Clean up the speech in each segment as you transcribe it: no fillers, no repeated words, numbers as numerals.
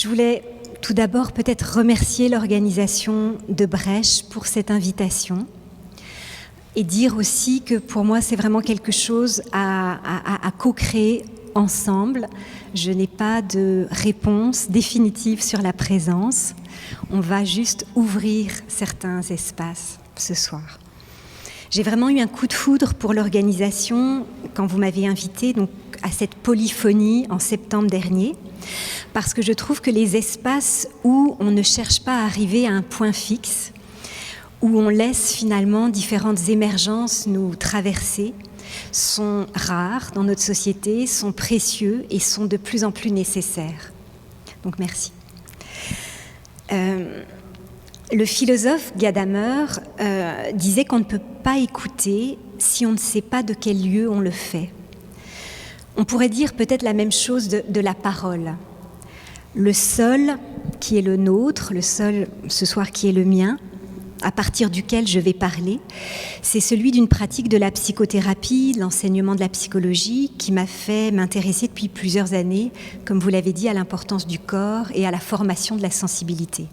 Je voulais tout d'abord peut-être remercier l'organisation de Brèche pour cette invitation et dire aussi que pour moi c'est vraiment quelque chose à co-créer ensemble. Je n'ai pas de réponse définitive sur la présence. On va juste ouvrir certains espaces ce soir. J'ai vraiment eu un coup de foudre pour l'organisation quand vous m'avez invitée donc, à cette polyphonie en septembre dernier, parce que je trouve que les espaces où on ne cherche pas à arriver à un point fixe, où on laisse finalement différentes émergences nous traverser, sont rares dans notre société, sont précieux et sont de plus en plus nécessaires. Donc merci. Le philosophe Gadamer disait qu'on ne peut pas écouter si on ne sait pas de quel lieu on le fait. On pourrait dire peut-être la même chose de la parole. Le sol qui est le nôtre, le sol ce soir qui est le mien, à partir duquel je vais parler, c'est celui d'une pratique de la psychothérapie, de l'enseignement de la psychologie qui m'a fait m'intéresser depuis plusieurs années, comme vous l'avez dit, à l'importance du corps et à la formation de la sensibilité.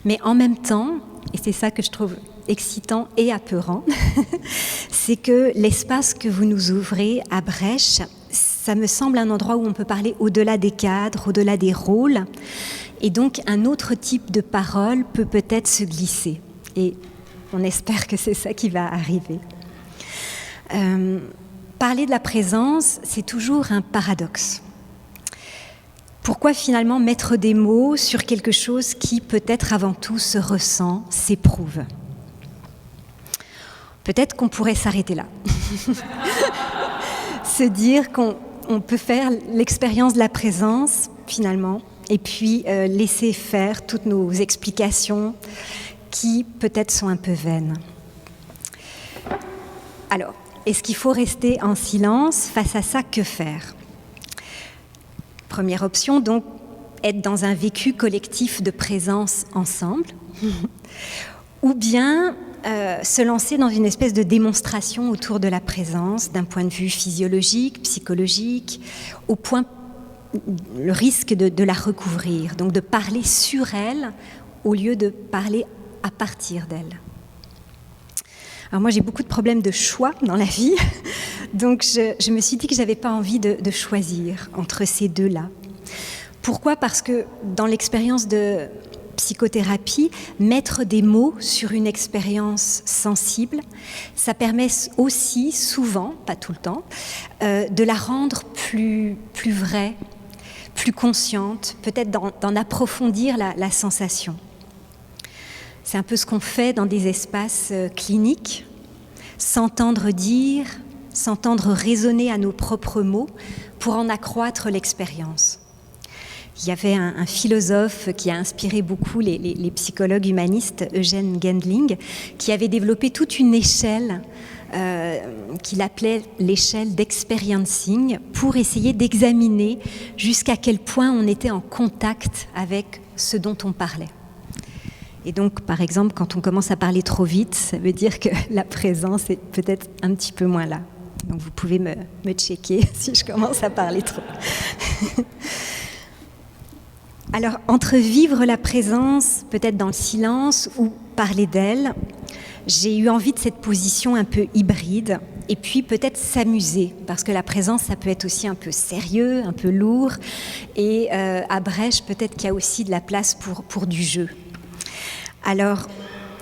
Mais en même temps, et c'est ça que je trouve excitant et apeurant, c'est que l'espace que vous nous ouvrez à Brèche, ça me semble un endroit où on peut parler au-delà des cadres, au-delà des rôles, et donc un autre type de parole peut peut-être se glisser. Et on espère que c'est ça qui va arriver. Parler de la présence, c'est toujours un paradoxe. Pourquoi finalement mettre des mots sur quelque chose qui peut-être avant tout se ressent, s'éprouve ? Peut-être qu'on pourrait s'arrêter là. Se dire qu'on peut faire l'expérience de la présence finalement et puis laisser faire toutes nos explications qui peut-être sont un peu vaines. Alors, est-ce qu'il faut rester en silence face à ça ? Que faire ? Première option, donc, être dans un vécu collectif de présence ensemble, ou bien se lancer dans une espèce de démonstration autour de la présence, d'un point de vue physiologique, psychologique, au point, le risque de la recouvrir, donc de parler sur elle au lieu de parler à partir d'elle. Alors moi, j'ai beaucoup de problèmes de choix dans la vie, donc je me suis dit que je n'avais pas envie de choisir entre ces deux-là. Pourquoi ? Parce que dans l'expérience de psychothérapie, mettre des mots sur une expérience sensible, ça permet aussi souvent, pas tout le temps, de la rendre plus vraie, plus consciente, peut-être d'en approfondir la sensation. C'est un peu ce qu'on fait dans des espaces cliniques, s'entendre dire, s'entendre résonner à nos propres mots pour en accroître l'expérience. Il y avait un philosophe qui a inspiré beaucoup les psychologues humanistes, Eugene Gendling, qui avait développé toute une échelle qu'il appelait l'échelle d'experiencing pour essayer d'examiner jusqu'à quel point on était en contact avec ce dont on parlait. Et donc, par exemple, quand on commence à parler trop vite, ça veut dire que la présence est peut-être un petit peu moins là. Donc, vous pouvez me checker si je commence à parler trop. Alors, entre vivre la présence, peut-être dans le silence, ou parler d'elle, j'ai eu envie de cette position un peu hybride, et puis peut-être s'amuser, parce que la présence, ça peut être aussi un peu sérieux, un peu lourd, et à Brèche, peut-être qu'il y a aussi de la place pour du jeu. Alors,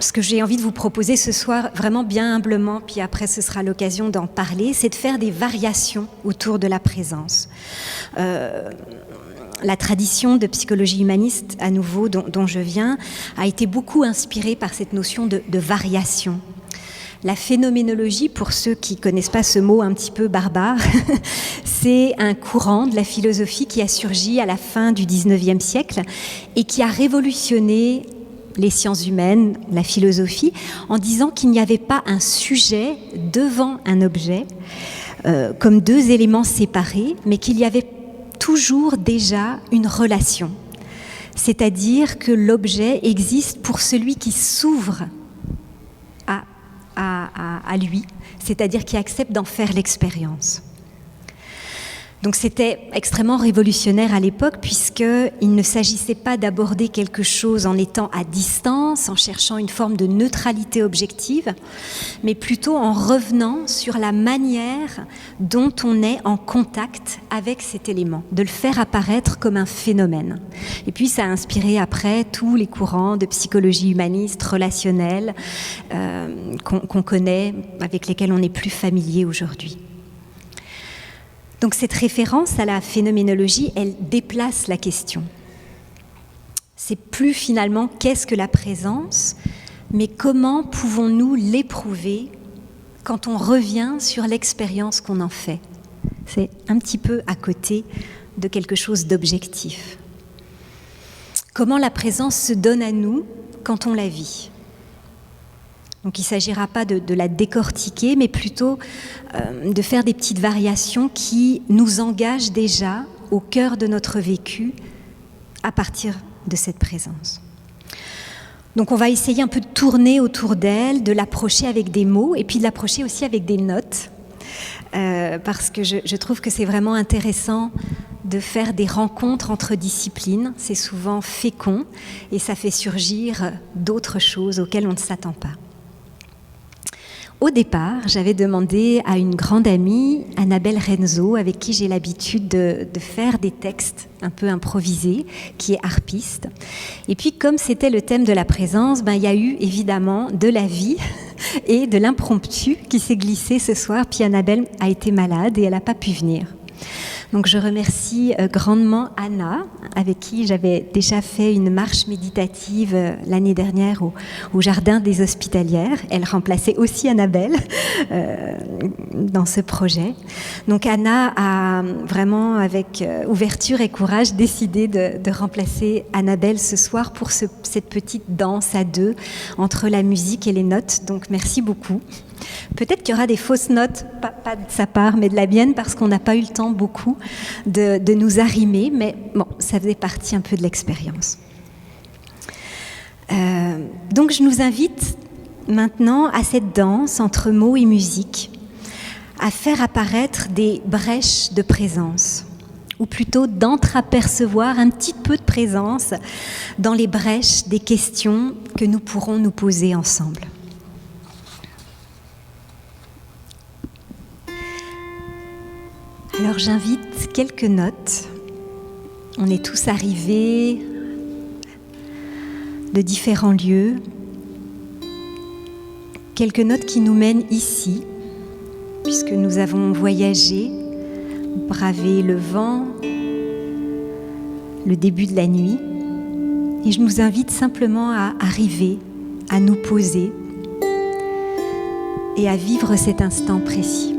ce que j'ai envie de vous proposer ce soir, vraiment bien humblement, puis après ce sera l'occasion d'en parler, c'est de faire des variations autour de la présence. La tradition de psychologie humaniste, à nouveau, dont je viens, a été beaucoup inspirée par cette notion de variation. La phénoménologie, pour ceux qui ne connaissent pas ce mot un petit peu barbare, c'est un courant de la philosophie qui a surgi à la fin du XIXe siècle et qui a révolutionné les sciences humaines, la philosophie, en disant qu'il n'y avait pas un sujet devant un objet, comme deux éléments séparés, mais qu'il y avait toujours déjà une relation. C'est-à-dire que l'objet existe pour celui qui s'ouvre à lui, c'est-à-dire qui accepte d'en faire l'expérience. Donc c'était extrêmement révolutionnaire à l'époque, puisqu'il ne s'agissait pas d'aborder quelque chose en étant à distance, en cherchant une forme de neutralité objective, mais plutôt en revenant sur la manière dont on est en contact avec cet élément, de le faire apparaître comme un phénomène. Et puis ça a inspiré après tous les courants de psychologie humaniste, relationnelle, qu'on connaît, avec lesquels on est plus familier aujourd'hui. Donc cette référence à la phénoménologie, elle déplace la question. C'est plus finalement qu'est-ce que la présence, mais comment pouvons-nous l'éprouver quand on revient sur l'expérience qu'on en fait. C'est un petit peu à côté de quelque chose d'objectif. Comment la présence se donne à nous quand on la vit. Donc il ne s'agira pas de la décortiquer, mais plutôt de faire des petites variations qui nous engagent déjà au cœur de notre vécu à partir de cette présence. Donc on va essayer un peu de tourner autour d'elle, de l'approcher avec des mots et puis de l'approcher aussi avec des notes, parce que je trouve que c'est vraiment intéressant de faire des rencontres entre disciplines. C'est souvent fécond et ça fait surgir d'autres choses auxquelles on ne s'attend pas. Au départ, j'avais demandé à une grande amie, Annabelle Renzo, avec qui j'ai l'habitude de faire des textes un peu improvisés, qui est harpiste. Et puis, comme c'était le thème de la présence, il y a eu évidemment de la vie et de l'impromptu qui s'est glissé ce soir. Puis Annabelle a été malade et elle n'a pas pu venir. Donc je remercie grandement Anna, avec qui j'avais déjà fait une marche méditative l'année dernière au Jardin des Hospitalières. Elle remplaçait aussi Annabelle dans ce projet. Donc Anna a vraiment, avec ouverture et courage, décidé de remplacer Annabelle ce soir pour cette petite danse à deux entre la musique et les notes. Donc merci beaucoup. Peut-être qu'il y aura des fausses notes, pas de sa part, mais de la mienne, parce qu'on n'a pas eu le temps beaucoup de nous arrimer, mais bon, ça faisait partie un peu de l'expérience. Donc je nous invite maintenant à cette danse entre mots et musique, à faire apparaître des brèches de présence, ou plutôt d'entreapercevoir un petit peu de présence dans les brèches des questions que nous pourrons nous poser ensemble. Alors j'invite quelques notes. On est tous arrivés de différents lieux. Quelques notes qui nous mènent ici, puisque nous avons voyagé, bravé le vent, le début de la nuit. Et je nous invite simplement à arriver, à nous poser et à vivre cet instant précis.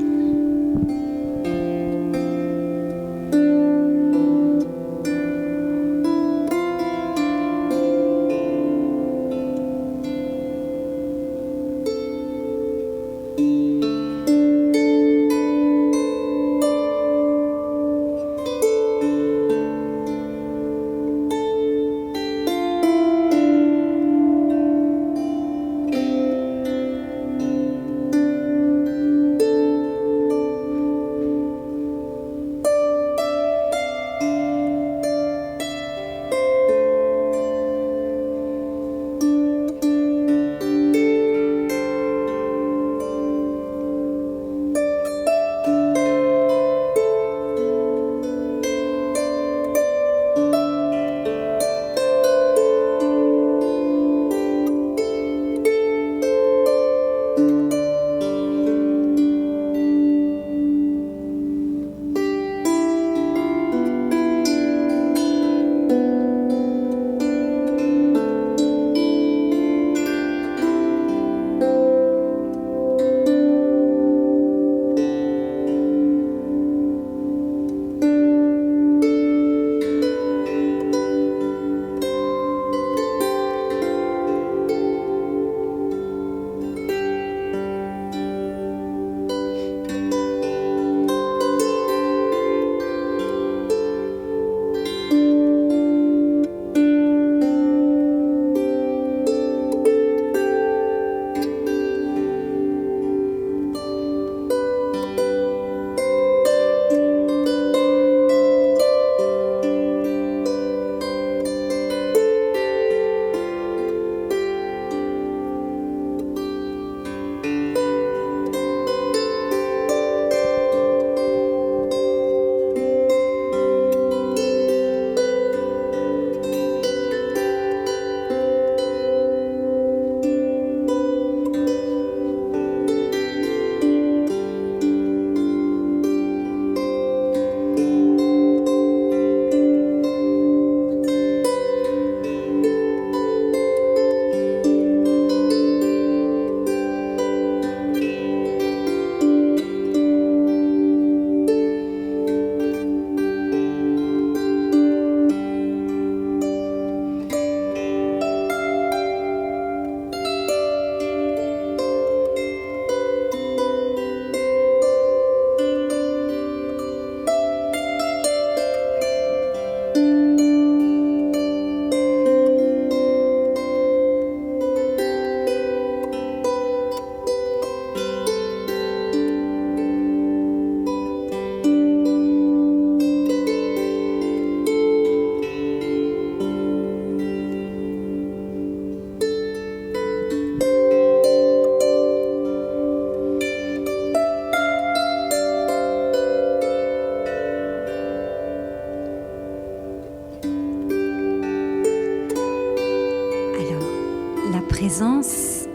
présence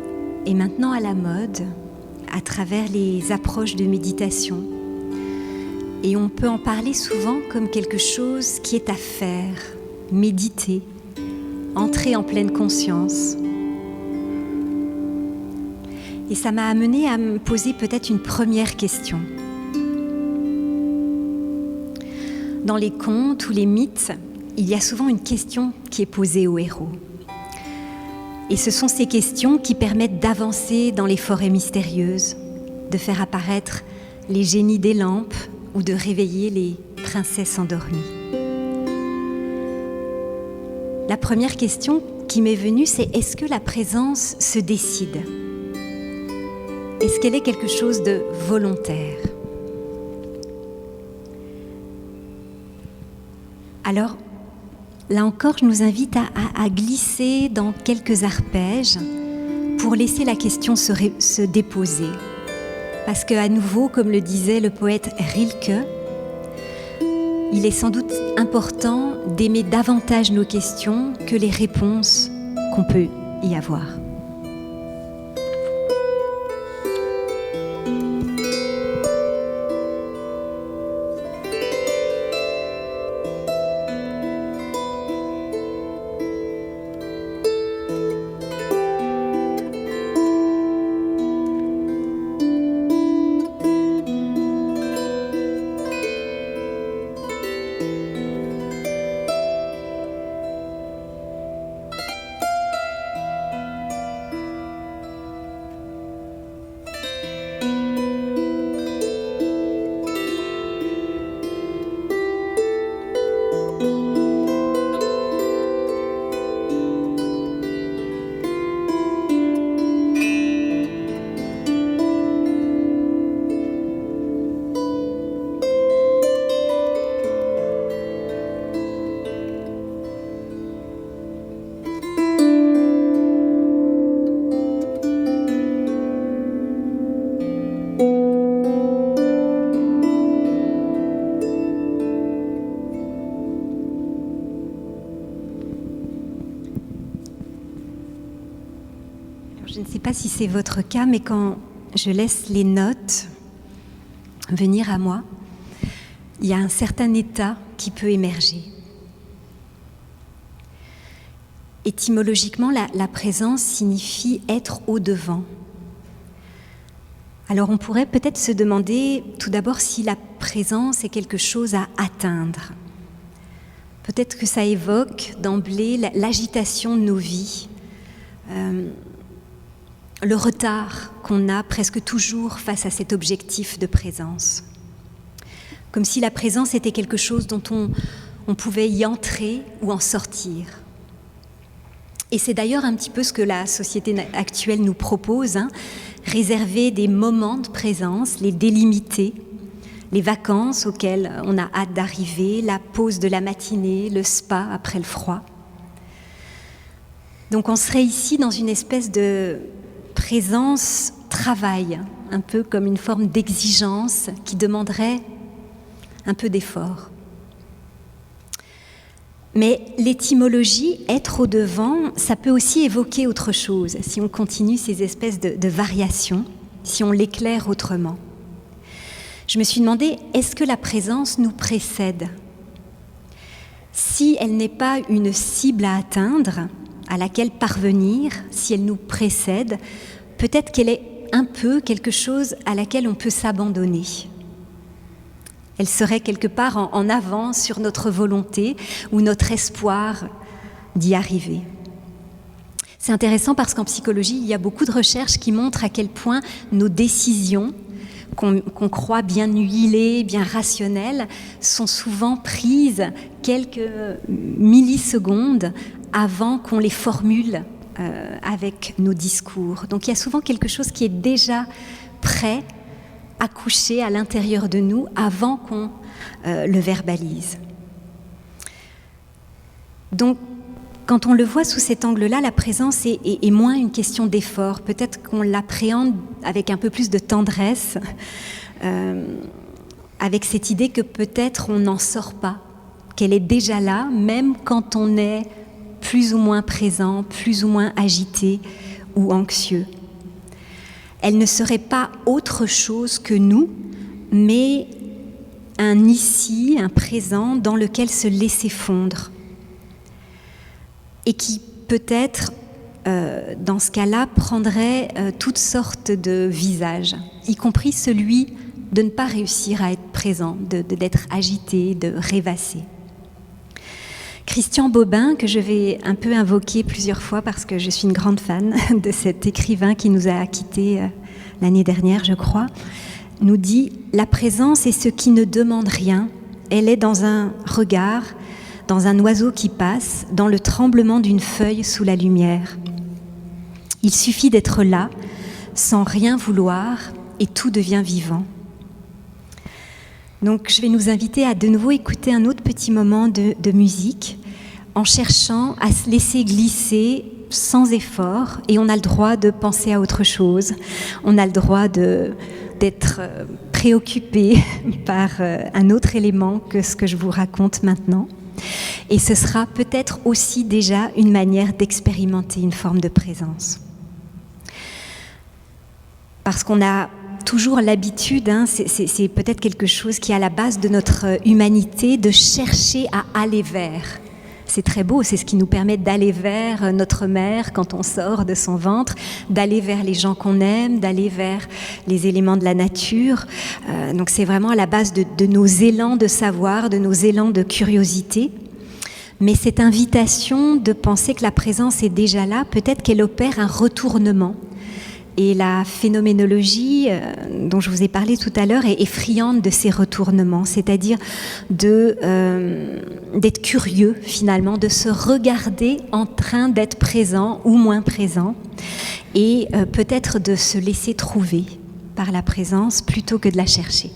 est maintenant à la mode à travers les approches de méditation. Et on peut en parler souvent comme quelque chose qui est à faire, méditer, entrer en pleine conscience. Et ça m'a amené à me poser peut-être une première question. Dans les contes ou les mythes, il y a souvent une question qui est posée aux héros. Et ce sont ces questions qui permettent d'avancer dans les forêts mystérieuses, de faire apparaître les génies des lampes ou de réveiller les princesses endormies. La première question qui m'est venue, c'est est-ce que la présence se décide ? Est-ce qu'elle est quelque chose de volontaire ? Alors, là encore, je nous invite à glisser dans quelques arpèges pour laisser la question se déposer. Parce qu'à nouveau, comme le disait le poète Rilke, il est sans doute important d'aimer davantage nos questions que les réponses qu'on peut y avoir. Je ne sais pas si c'est votre cas, mais quand je laisse les notes venir à moi, il y a un certain état qui peut émerger. Étymologiquement, la présence signifie être au-devant. Alors on pourrait peut-être se demander tout d'abord si la présence est quelque chose à atteindre. Peut-être que ça évoque d'emblée l'agitation de nos vies, le retard qu'on a presque toujours face à cet objectif de présence. Comme si la présence était quelque chose dont on pouvait y entrer ou en sortir. Et c'est d'ailleurs un petit peu ce que la société actuelle nous propose, réserver des moments de présence, les délimiter, les vacances auxquelles on a hâte d'arriver, la pause de la matinée, le spa après le froid. Donc on serait ici dans une espèce de présence travail, un peu comme une forme d'exigence qui demanderait un peu d'effort. Mais l'étymologie, être au-devant, ça peut aussi évoquer autre chose, si on continue ces espèces de variations, si on l'éclaire autrement. Je me suis demandé, est-ce que la présence nous précède ? Si elle n'est pas une cible à atteindre, à laquelle parvenir, si elle nous précède, peut-être qu'elle est un peu quelque chose à laquelle on peut s'abandonner. Elle serait quelque part en avant sur notre volonté ou notre espoir d'y arriver. C'est intéressant parce qu'en psychologie, il y a beaucoup de recherches qui montrent à quel point nos décisions, qu'on croit bien huilées, bien rationnelles, sont souvent prises quelques millisecondes avant qu'on les formule avec nos discours. Donc il y a souvent quelque chose qui est déjà prêt à coucher à l'intérieur de nous avant qu'on le verbalise. Donc quand on le voit sous cet angle-là, la présence est moins une question d'effort. Peut-être qu'on l'appréhende avec un peu plus de tendresse, avec cette idée que peut-être on n'en sort pas, qu'elle est déjà là, même quand on est plus ou moins présent, plus ou moins agité ou anxieux. Elle ne serait pas autre chose que nous, mais un ici, un présent dans lequel se laisser fondre. Et qui peut-être, dans ce cas-là, prendrait toutes sortes de visages, y compris celui de ne pas réussir à être présent, d'être agité, de rêvasser. Christian Bobin, que je vais un peu invoquer plusieurs fois parce que je suis une grande fan de cet écrivain qui nous a quittés l'année dernière, je crois, nous dit « La présence est ce qui ne demande rien, elle est dans un regard, dans un oiseau qui passe, dans le tremblement d'une feuille sous la lumière. Il suffit d'être là, sans rien vouloir, et tout devient vivant. » Donc je vais nous inviter à de nouveau écouter un autre petit moment de musique en cherchant à se laisser glisser sans effort, et on a le droit de penser à autre chose, on a le droit d'être préoccupé par un autre élément que ce que je vous raconte maintenant. Et ce sera peut-être aussi déjà une manière d'expérimenter une forme de présence. Parce qu'on a toujours l'habitude, c'est peut-être quelque chose qui est à la base de notre humanité, de chercher à aller vers. C'est très beau, c'est ce qui nous permet d'aller vers notre mère quand on sort de son ventre, d'aller vers les gens qu'on aime, d'aller vers les éléments de la nature. Donc c'est vraiment à la base de nos élans de savoir, de nos élans de curiosité. Mais cette invitation de penser que la présence est déjà là, peut-être qu'elle opère un retournement. Et la phénoménologie dont je vous ai parlé tout à l'heure est friande de ces retournements, c'est-à-dire d'être curieux finalement, de se regarder en train d'être présent ou moins présent, et peut-être de se laisser trouver par la présence plutôt que de la chercher.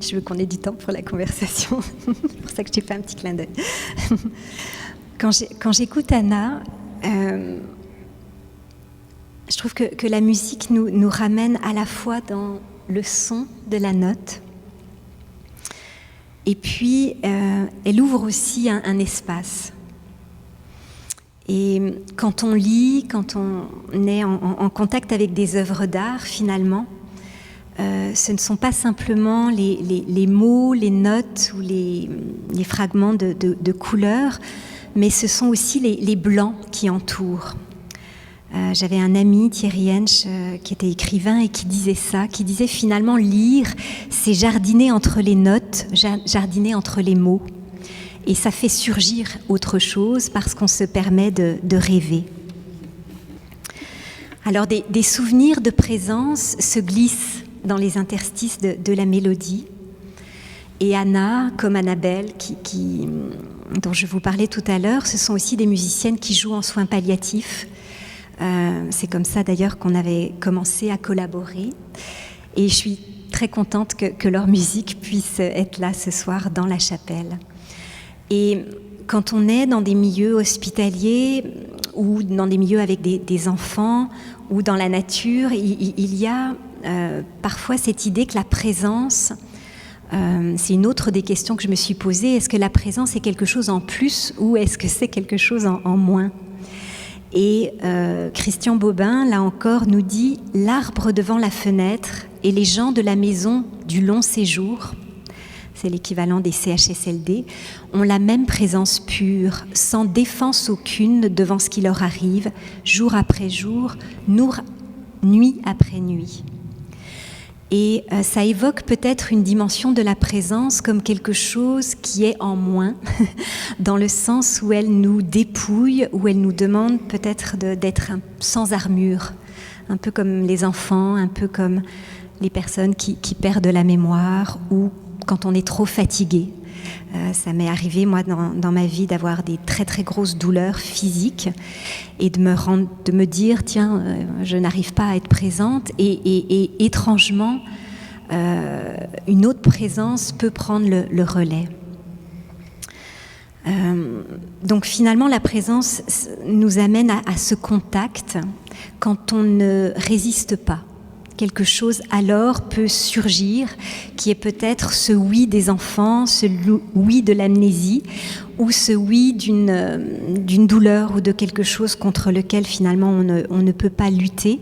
Je veux qu'on ait du temps pour la conversation. C'est pour ça que je t'ai fait un petit clin d'œil. Quand j'écoute Anna, je trouve que la musique nous ramène à la fois dans le son de la note, et puis elle ouvre aussi un espace. Et quand on lit, quand on est en contact avec des œuvres d'art, finalement, ce ne sont pas simplement les mots, les notes ou les fragments de couleurs, mais ce sont aussi les blancs qui entourent. J'avais un ami, Thierry Hensch, qui était écrivain et qui disait ça, qui disait finalement lire, c'est jardiner entre les notes, jardiner entre les mots. Et ça fait surgir autre chose parce qu'on se permet de rêver. Alors des souvenirs de présence se glissent dans les interstices de la mélodie. Et Anna, comme Annabelle, dont je vous parlais tout à l'heure, ce sont aussi des musiciennes qui jouent en soins palliatifs. C'est comme ça d'ailleurs qu'on avait commencé à collaborer. Et je suis très contente que leur musique puisse être là ce soir dans la chapelle. Et quand on est dans des milieux hospitaliers ou dans des milieux avec des enfants ou dans la nature, il y a parfois cette idée que la présence, c'est une autre des questions que je me suis posée, est-ce que la présence est quelque chose en plus ou est-ce que c'est quelque chose en moins ? Et Christian Bobin, là encore, nous dit « L'arbre devant la fenêtre et les gens de la maison du long séjour », c'est l'équivalent des CHSLD, ont la même présence pure, sans défense aucune devant ce qui leur arrive, jour après jour, nuit après nuit. Et ça évoque peut-être une dimension de la présence comme quelque chose qui est en moins, dans le sens où elle nous dépouille, où elle nous demande peut-être d'être sans armure, un peu comme les enfants, un peu comme les personnes qui perdent la mémoire ou quand on est trop fatigué. Ça m'est arrivé, moi, dans ma vie, d'avoir des très, très grosses douleurs physiques et de me dire, tiens, je n'arrive pas à être présente. Et étrangement, une autre présence peut prendre le relais. Donc finalement, la présence nous amène à ce contact quand on ne résiste pas. Quelque chose alors peut surgir qui est peut-être ce oui des enfants, ce oui de l'amnésie ou ce oui d'une douleur ou de quelque chose contre lequel finalement on ne peut pas lutter.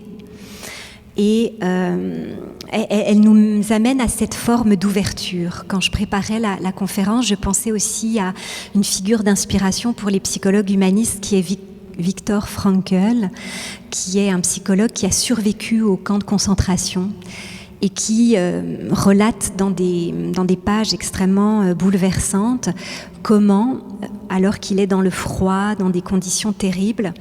Et elle nous amène à cette forme d'ouverture. Quand je préparais la conférence, je pensais aussi à une figure d'inspiration pour les psychologues humanistes qui est Viktor Frankl, qui est un psychologue qui a survécu au camp de concentration et qui relate dans des pages extrêmement bouleversantes comment, alors qu'il est dans le froid, dans des conditions terribles,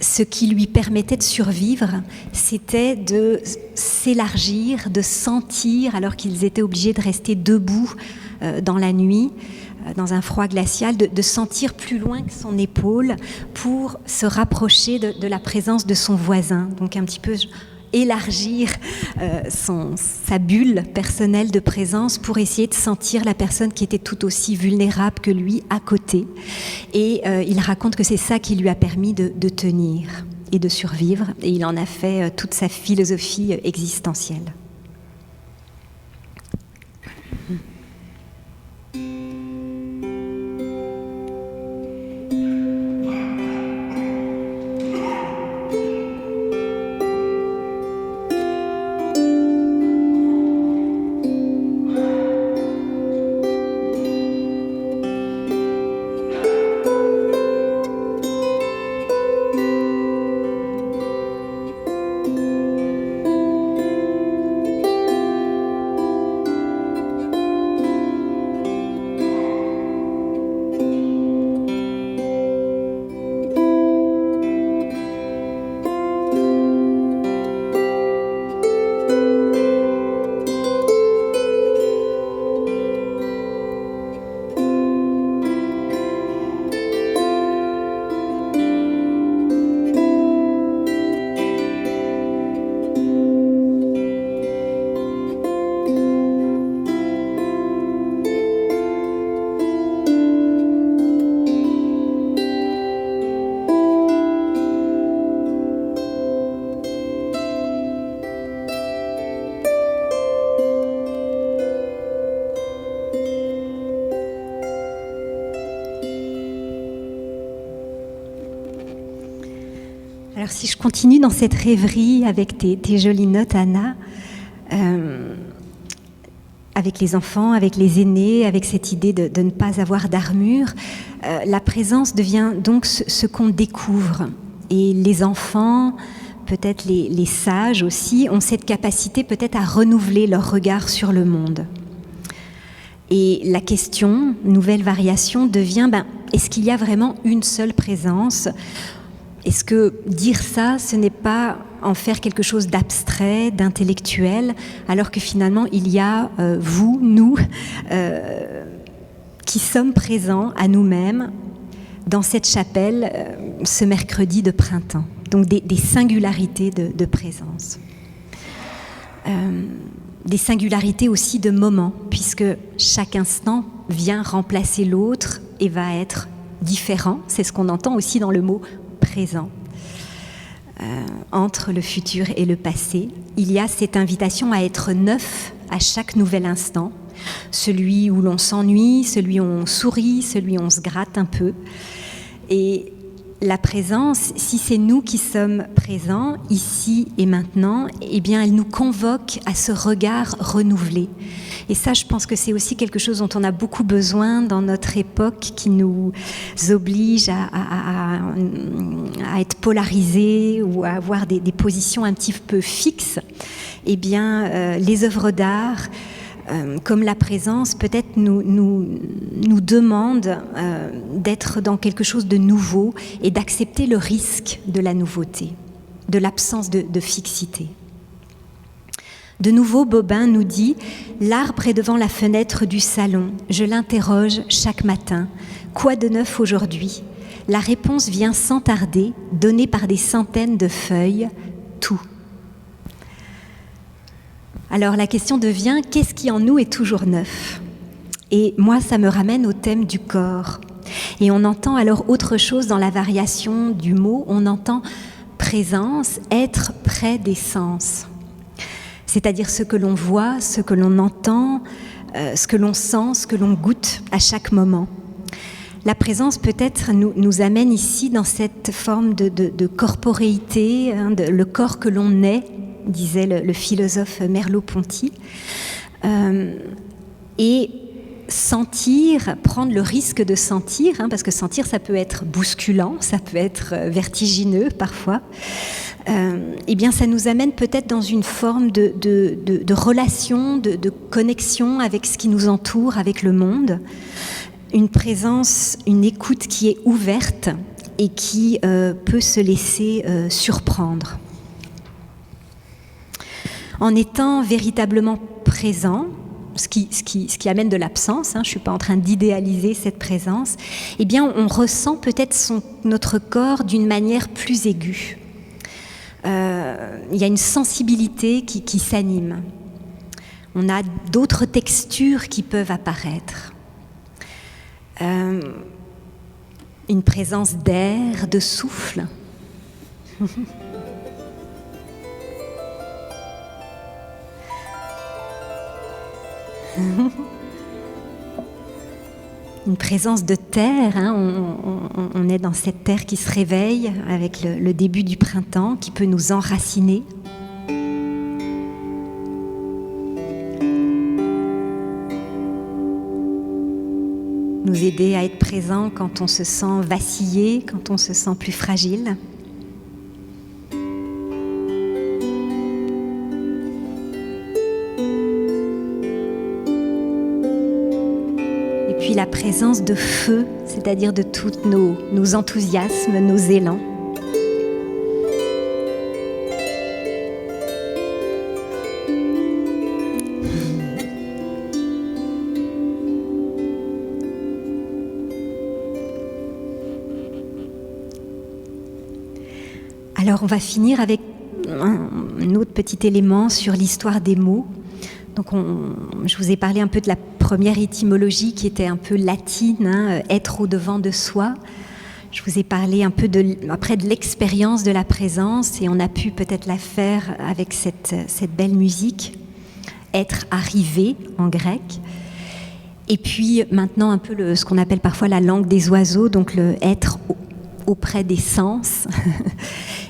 ce qui lui permettait de survivre, c'était de s'élargir, de sentir, alors qu'ils étaient obligés de rester debout dans la nuit, dans un froid glacial, de sentir plus loin que son épaule pour se rapprocher de la présence de son voisin. Donc un petit peu élargir sa bulle personnelle de présence pour essayer de sentir la personne qui était tout aussi vulnérable que lui à côté. Et il raconte que c'est ça qui lui a permis de tenir et de survivre. Et il en a fait toute sa philosophie existentielle. si je continue dans cette rêverie avec tes jolies notes, Anna, avec les enfants, avec les aînés, avec cette idée de ne pas avoir d'armure, la présence devient donc ce qu'on découvre. Et les enfants, peut-être les sages aussi, ont cette capacité peut-être à renouveler leur regard sur le monde. Et la question, nouvelle variation, devient, est-ce qu'il y a vraiment une seule présence ? Est-ce que dire ça, ce n'est pas en faire quelque chose d'abstrait, d'intellectuel, alors que finalement il y a vous, nous, qui sommes présents à nous-mêmes dans cette chapelle ce mercredi de printemps. Donc des singularités de présence. Des singularités aussi de moments, puisque chaque instant vient remplacer l'autre et va être différent. C'est ce qu'on entend aussi dans le mot présent. Entre le futur et le passé, il y a cette invitation à être neuf à chaque nouvel instant, celui où l'on s'ennuie, celui où on sourit, celui où on se gratte un peu. Et la présence, si c'est nous qui sommes présents, ici et maintenant, eh bien, elle nous convoque à ce regard renouvelé. Et ça, je pense que c'est aussi quelque chose dont on a beaucoup besoin dans notre époque, qui nous oblige à être polarisés ou à avoir des positions un petit peu fixes. Eh bien, les œuvres d'art, comme la présence, peut-être nous demande d'être dans quelque chose de nouveau et d'accepter le risque de la nouveauté, de l'absence de fixité. De nouveau, Bobin nous dit « L'arbre est devant la fenêtre du salon. Je l'interroge chaque matin. Quoi de neuf aujourd'hui ? La réponse vient sans tarder, donnée par des centaines de feuilles. Tout. » Alors la question devient, qu'est-ce qui en nous est toujours neuf ? Et moi, ça me ramène au thème du corps. Et on entend alors autre chose dans la variation du mot, on entend présence, être près des sens. C'est-à-dire ce que l'on voit, ce que l'on entend, ce que l'on sent, ce que l'on goûte à chaque moment. La présence peut-être nous amène ici dans cette forme de corporéité, le corps que l'on est, disait le philosophe Merleau-Ponty, et sentir, prendre le risque de sentir, parce que sentir ça peut être bousculant, ça peut être vertigineux parfois, eh bien ça nous amène peut-être dans une forme de relation, de connexion avec ce qui nous entoure, avec le monde, une présence, une écoute qui est ouverte et qui peut se laisser surprendre. En étant véritablement présent, ce qui amène de l'absence, je ne suis pas en train d'idéaliser cette présence, eh bien on ressent peut-être notre corps d'une manière plus aiguë. Il y a une sensibilité qui s'anime. On a d'autres textures qui peuvent apparaître. Une présence d'air, de souffle. Une présence de terre, on est dans cette terre qui se réveille avec le début du printemps, qui peut nous enraciner. Nous aider à être présent quand on se sent vaciller, quand on se sent plus fragile. Puis la présence de feu, c'est-à-dire de tous nos enthousiasmes, nos élans. Alors on va finir avec un autre petit élément sur l'histoire des mots. Donc je vous ai parlé un peu de la première étymologie qui était un peu latine, être au-devant de soi. Je vous ai parlé un peu après de l'expérience de la présence et on a pu peut-être la faire avec cette belle musique, être arrivé en grec. Et puis maintenant un peu ce qu'on appelle parfois la langue des oiseaux, donc le être auprès des sens.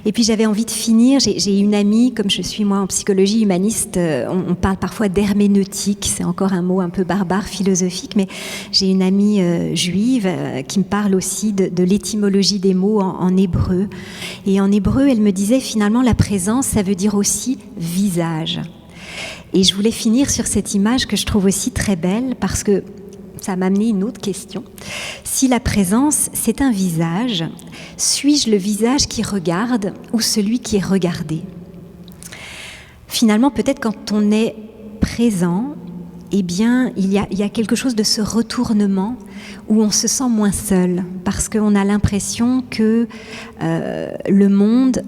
Et puis j'avais envie de finir, j'ai une amie, comme je suis moi en psychologie humaniste, on parle parfois d'herméneutique, c'est encore un mot un peu barbare, philosophique, mais j'ai une amie juive qui me parle aussi de l'étymologie des mots en hébreu. Et en hébreu, elle me disait finalement la présence, ça veut dire aussi visage. Et je voulais finir sur cette image que je trouve aussi très belle, parce que ça m'a amené une autre question. Si la présence, c'est un visage, suis-je le visage qui regarde ou celui qui est regardé ? Finalement, peut-être quand on est présent, eh bien, il y a quelque chose de ce retournement où on se sent moins seul, parce qu'on a l'impression que le monde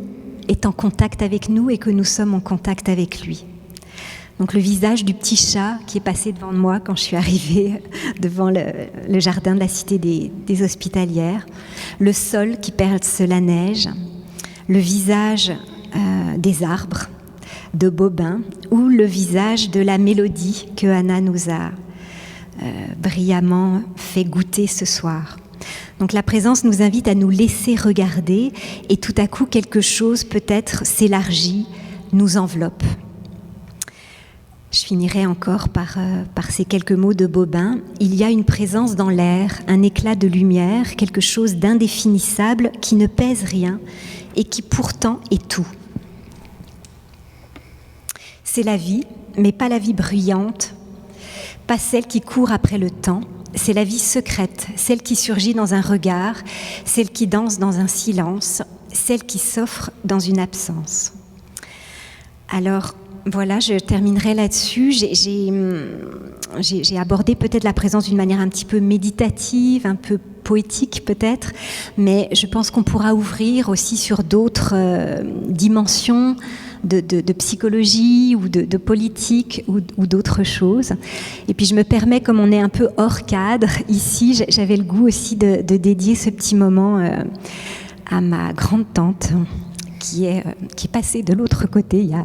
est en contact avec nous et que nous sommes en contact avec lui. Donc le visage du petit chat qui est passé devant moi quand je suis arrivée devant le jardin de la cité des Hospitalières, le sol qui perce la neige, le visage des arbres, de Bobin, ou le visage de la mélodie que Anna nous a brillamment fait goûter ce soir. Donc la présence nous invite à nous laisser regarder et tout à coup quelque chose peut-être s'élargit, nous enveloppe. Je finirai encore par ces quelques mots de Bobin. Il y a une présence dans l'air, un éclat de lumière, quelque chose d'indéfinissable qui ne pèse rien et qui pourtant est tout. C'est la vie, mais pas la vie bruyante, pas celle qui court après le temps. C'est la vie secrète, celle qui surgit dans un regard, celle qui danse dans un silence, celle qui s'offre dans une absence. Alors, voilà, je terminerai là-dessus. J'ai abordé peut-être la présence d'une manière un petit peu méditative, un peu poétique peut-être, mais je pense qu'on pourra ouvrir aussi sur d'autres dimensions de psychologie ou de politique ou d'autres choses. Et puis je me permets, comme on est un peu hors cadre ici, j'avais le goût aussi de dédier ce petit moment à ma grande-tante, qui est passée de l'autre côté il y a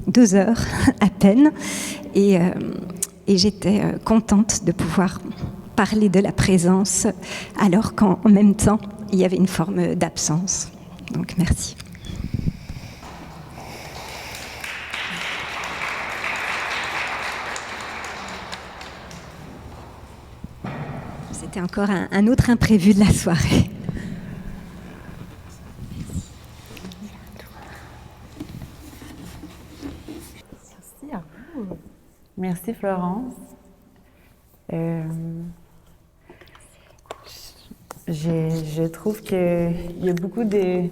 2 heures à peine. Et j'étais contente de pouvoir parler de la présence, alors qu'en même temps, il y avait une forme d'absence. Donc, merci. C'était encore un autre imprévu de la soirée. Merci Florence. Je trouve qu'il y a beaucoup de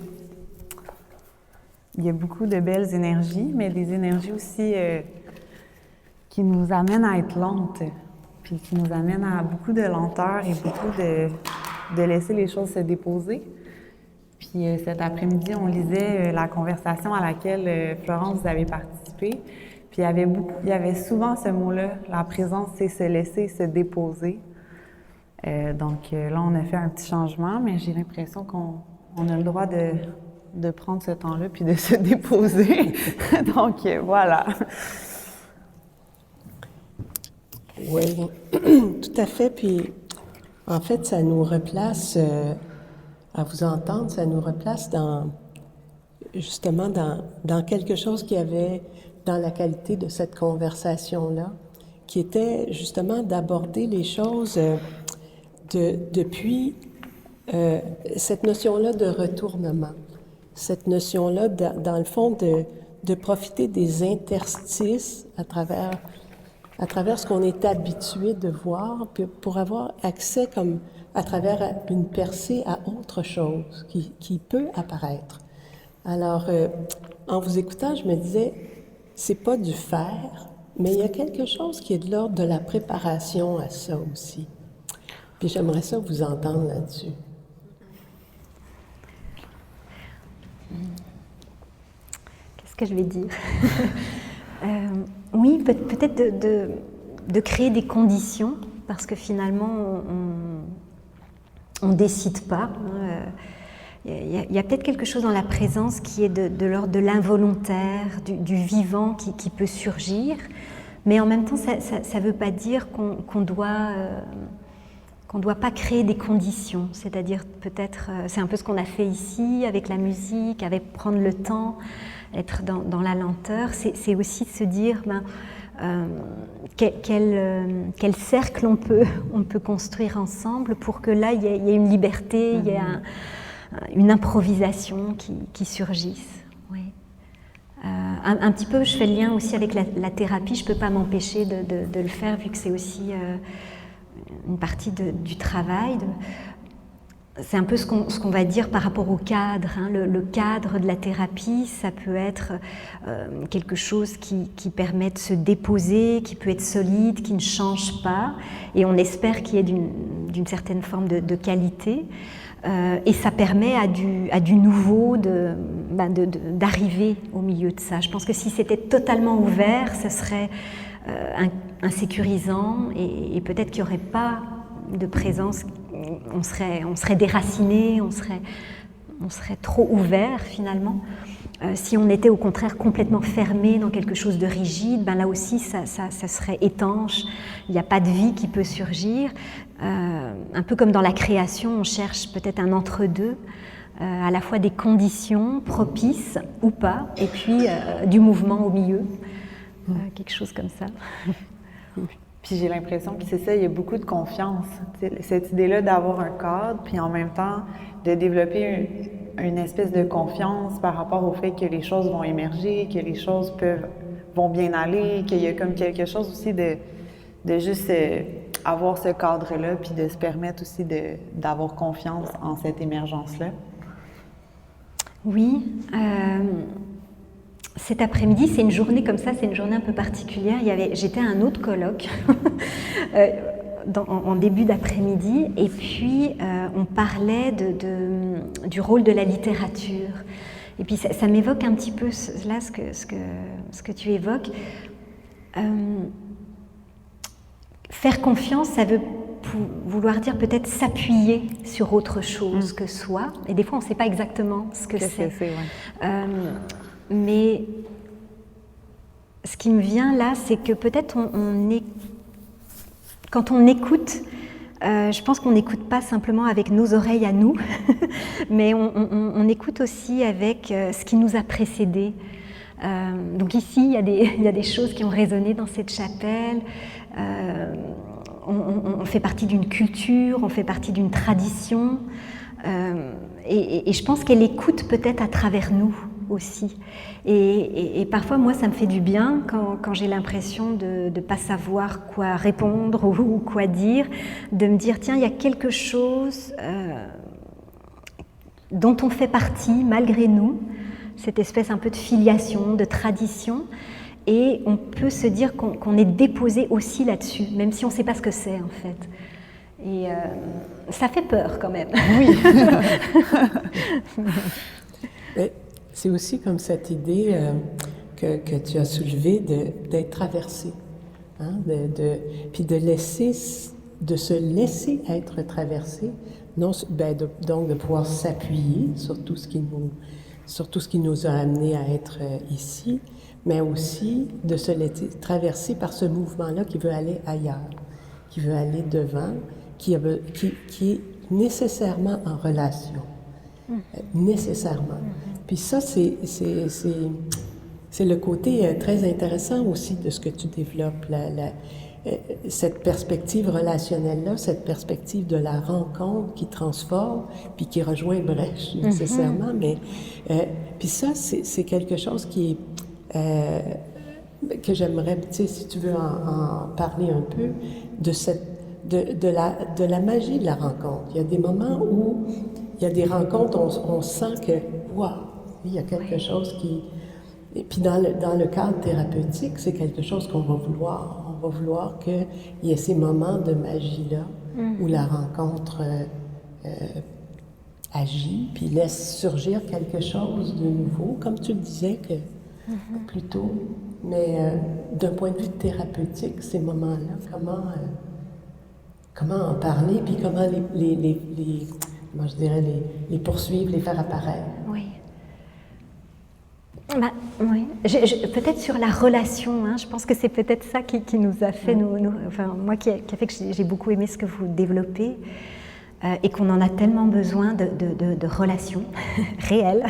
belles énergies, mais des énergies aussi qui nous amènent à être lentes, puis qui nous amènent à beaucoup de lenteur et beaucoup de laisser les choses se déposer. Puis cet après-midi, on lisait la conversation à laquelle Florence, vous avez participé. Puis il y avait souvent ce mot-là, la présence, c'est se laisser se déposer. Donc là, on a fait un petit changement, mais j'ai l'impression qu'on a le droit de prendre ce temps-là puis de se déposer. Donc voilà. Oui, tout à fait. Puis en fait, ça nous replace, à vous entendre, ça nous replace justement dans quelque chose qui avait dans la qualité de cette conversation-là, qui était justement d'aborder les choses depuis cette notion-là de retournement, cette notion-là, dans le fond, de profiter des interstices à travers ce qu'on est habitué de voir, puis pour avoir accès comme à travers une percée à autre chose qui peut apparaître. Alors, en vous écoutant, je me disais, c'est pas du faire, mais il y a quelque chose qui est de l'ordre de la préparation à ça aussi. Puis j'aimerais ça vous entendre là-dessus. Qu'est-ce que je vais dire? Oui, peut-être de créer des conditions, parce que finalement, on ne décide pas. Il y a peut-être quelque chose dans la présence qui est de l'ordre de l'involontaire, du vivant qui peut surgir, mais en même temps, ça ne veut pas dire qu'on doit qu'on ne doit pas créer des conditions, c'est-à-dire peut-être, c'est un peu ce qu'on a fait ici avec la musique, avec prendre le temps, être dans la lenteur, c'est aussi de se dire quel cercle on peut construire ensemble pour que là il y ait une liberté, il y ait une improvisation qui surgisse. Oui. Un petit peu, je fais le lien aussi avec la thérapie, je ne peux pas m'empêcher de le faire vu que c'est aussi une partie du travail. C'est un peu ce qu'on va dire par rapport au cadre. Hein. Le cadre de la thérapie, ça peut être quelque chose qui permet de se déposer, qui peut être solide, qui ne change pas, et on espère qu'il y ait d'une certaine forme de qualité. Et ça permet à du nouveau d'arriver au milieu de ça. Je pense que si c'était totalement ouvert, ce serait insécurisant et peut-être qu'il n'y aurait pas de présence, on serait déraciné, on serait trop ouvert finalement. Si on était au contraire complètement fermé dans quelque chose de rigide, là aussi ça serait étanche, il n'y a pas de vie qui peut surgir. Un peu comme dans la création, on cherche peut-être un entre-deux, à la fois des conditions propices ou pas, et puis du mouvement au milieu, quelque chose comme ça. Puis j'ai l'impression que c'est ça, il y a beaucoup de confiance. Cette idée-là d'avoir un cadre, puis en même temps de développer une espèce de confiance par rapport au fait que les choses vont émerger, que les choses vont bien aller, qu'il y a comme quelque chose aussi de juste avoir ce cadre-là, puis de se permettre aussi d'avoir confiance en cette émergence-là. Oui. Cet après-midi, c'est une journée comme ça, c'est une journée un peu particulière. J'étais à un autre colloque en début d'après-midi, et puis on parlait du rôle de la littérature. Et puis ça m'évoque un petit peu là ce que tu évoques. Faire confiance, ça veut vouloir dire peut-être s'appuyer sur autre chose que soi. Et des fois, on ne sait pas exactement ce que c'est. Mais ce qui me vient là, c'est que peut-être quand on écoute, je pense qu'on n'écoute pas simplement avec nos oreilles à nous, mais on écoute aussi avec ce qui nous a précédés. Donc ici, il y a des choses qui ont résonné dans cette chapelle. On fait partie d'une culture, on fait partie d'une tradition. Et je pense qu'elle écoute peut-être à travers nous aussi. Et parfois, moi, ça me fait du bien quand j'ai l'impression de ne pas savoir quoi répondre ou quoi dire, de me dire, tiens, il y a quelque chose dont on fait partie malgré nous, cette espèce un peu de filiation, de tradition, et on peut se dire qu'on est déposé aussi là-dessus, même si on ne sait pas ce que c'est en fait. Et ça fait peur quand même. Oui. C'est aussi comme cette idée que tu as soulevée d'être traversé, hein, puis de se laisser être traversé, donc de pouvoir s'appuyer sur tout ce qui nous a amenés à être ici, mais aussi de se laisser traverser par ce mouvement-là qui veut aller ailleurs, qui veut aller devant, qui est nécessairement en relation, nécessairement. Puis ça, c'est le côté très intéressant aussi de ce que tu développes, cette perspective relationnelle-là, cette perspective de la rencontre qui transforme, puis qui rejoint Brecht nécessairement, mais puis ça, c'est quelque chose qui est que j'aimerais, tu sais, si tu veux en parler un peu, de la magie de la rencontre. Il y a des moments où il y a des rencontres, on sent que, waouh, il y a quelque chose qui... Et puis dans le cadre thérapeutique, c'est quelque chose qu'on va vouloir. On va vouloir qu'il y ait ces moments de magie-là, où la rencontre agit, puis laisse surgir quelque chose de nouveau, comme tu le disais plus tôt. Mais d'un point de vue thérapeutique, ces moments-là, comment en parler, puis comment les poursuivre, les faire apparaître. Oui. Oui. Peut-être sur la relation, hein, je pense que c'est peut-être ça qui nous a fait, enfin, moi qui a fait que j'ai beaucoup aimé ce que vous développez, et qu'on en a tellement besoin de relations réelles,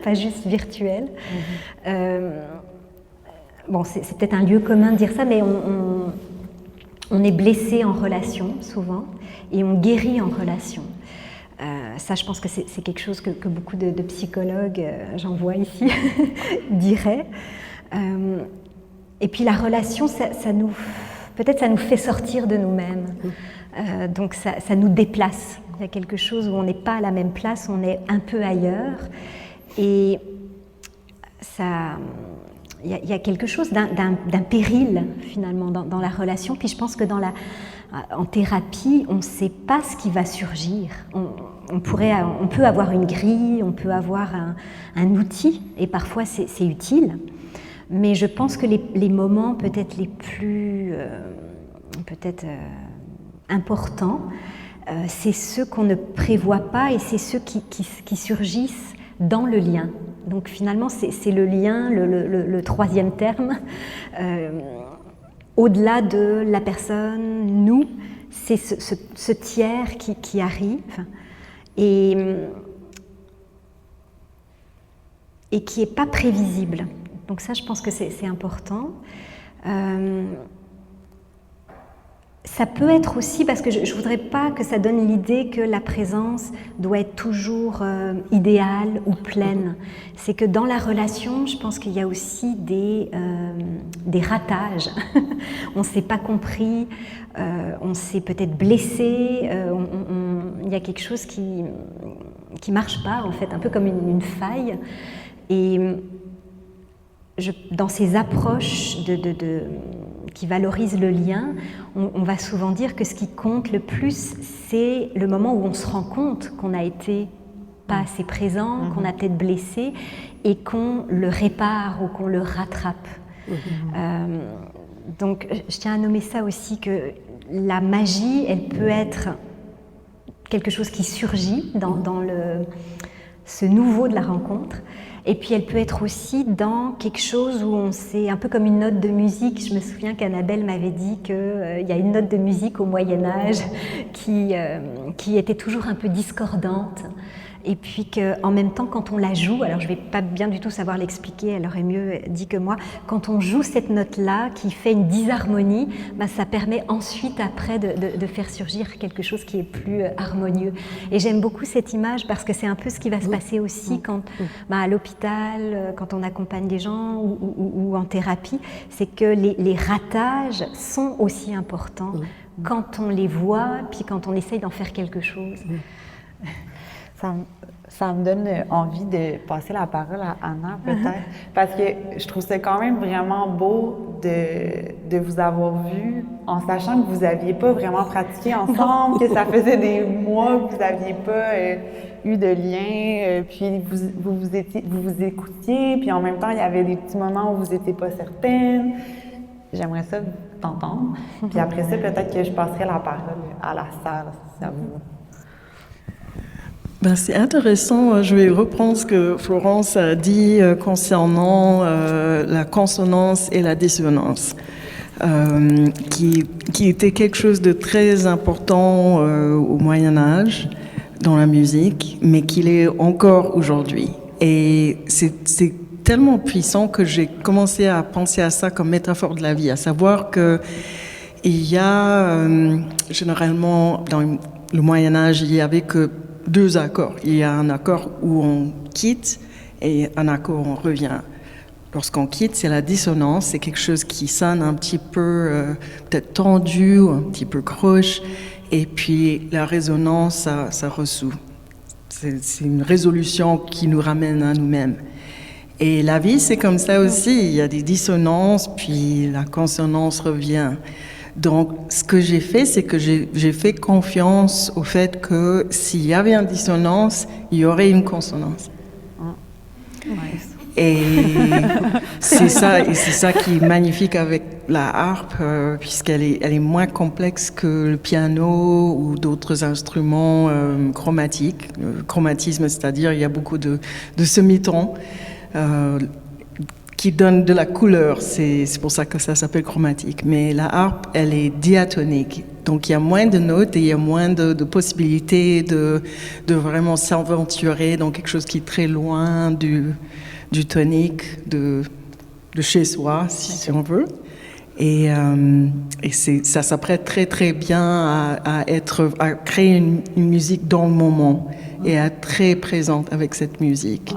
pas juste virtuelles. Bon, c'est peut-être un lieu commun de dire ça, mais on est blessé en relation souvent, et on guérit en relation. Ça, je pense que c'est quelque chose que beaucoup de psychologues, j'en vois ici, diraient. Et puis la relation, peut-être ça nous fait sortir de nous-mêmes. Donc ça nous déplace. Il y a quelque chose où on n'est pas à la même place, on est un peu ailleurs. Et il y a quelque chose d'un péril finalement dans la relation. Puis je pense que en thérapie, on ne sait pas ce qui va surgir. On peut avoir une grille, on peut avoir un outil, et parfois c'est utile. Mais je pense que les moments peut-être les plus importants, c'est ceux qu'on ne prévoit pas, et c'est ceux qui surgissent dans le lien. Donc finalement, c'est le lien, le troisième terme. Au-delà de la personne, nous, c'est ce tiers qui arrive et qui n'est pas prévisible. Donc ça, je pense que c'est important. Ça peut être aussi, parce que je ne voudrais pas que ça donne l'idée que la présence doit être toujours idéale ou pleine. C'est que dans la relation, je pense qu'il y a aussi des ratages. On ne s'est pas compris, on s'est peut-être blessé, il y a quelque chose qui ne marche pas, en fait, un peu comme une faille. Et dans ces approches qui valorisent le lien, on va souvent dire que ce qui compte le plus, c'est le moment où on se rend compte qu'on a été pas assez présent, qu'on a peut-être blessé, et qu'on le répare ou qu'on le rattrape. Donc je tiens à nommer ça aussi, que la magie, elle peut être quelque chose qui surgit dans ce nouveau de la rencontre. Et puis elle peut être aussi dans quelque chose où c'est un peu comme une note de musique. Je me souviens qu'Annabelle m'avait dit qu'il y a une note de musique au Moyen-Âge qui était toujours un peu discordante. Et puis qu'en même temps, quand on la joue, alors je ne vais pas bien du tout savoir l'expliquer, elle aurait mieux dit que moi, quand on joue cette note-là, qui fait une disharmonie, ça permet ensuite, après, de faire surgir quelque chose qui est plus harmonieux. Et j'aime beaucoup cette image parce que c'est un peu ce qui va se passer aussi quand, à l'hôpital, quand on accompagne des gens ou en thérapie, c'est que les ratages sont aussi importants quand on les voit, puis quand on essaye d'en faire quelque chose. Ça me donne envie de passer la parole à Anna, peut-être, parce que je trouve ça quand même vraiment beau de vous avoir vu, en sachant que vous n'aviez pas vraiment pratiqué ensemble, que ça faisait des mois que vous n'aviez pas eu de lien, puis vous écoutiez, puis en même temps, il y avait des petits moments où vous n'étiez pas certaine. J'aimerais ça t'entendre. Puis après ça, peut-être que je passerai la parole à la salle, si ça vous... C'est intéressant, je vais reprendre ce que Florence a dit concernant la consonance et la dissonance, qui était quelque chose de très important au Moyen-Âge dans la musique, mais qu'il est encore aujourd'hui. Et c'est tellement puissant que j'ai commencé à penser à ça comme métaphore de la vie, à savoir qu'il y a généralement dans le Moyen-Âge, il y avait que 2 accords. Il y a un accord où on quitte et un accord où on revient. Lorsqu'on quitte, c'est la dissonance, c'est quelque chose qui sonne un petit peu peut-être tendu, ou un petit peu croche, et puis la résonance, ça ressout. C'est une résolution qui nous ramène à nous-mêmes. Et la vie, c'est comme ça aussi. Il y a des dissonances, puis la consonance revient. Donc, ce que j'ai fait, c'est que j'ai fait confiance au fait que s'il y avait une dissonance, il y aurait une consonance. Et c'est ça qui est magnifique avec la harpe, puisqu'elle est moins complexe que le piano ou d'autres instruments chromatiques. Le chromatisme, c'est-à-dire il y a beaucoup de semitons. qui donne de la couleur. C'est pour ça que ça s'appelle chromatique. Mais la harpe, elle est diatonique. Donc il y a moins de notes et il y a moins de possibilités de vraiment s'aventurer dans quelque chose qui est très loin du tonique, de chez soi, si on veut. Et ça s'apprête très très bien à créer une musique dans le moment et à être très présente avec cette musique.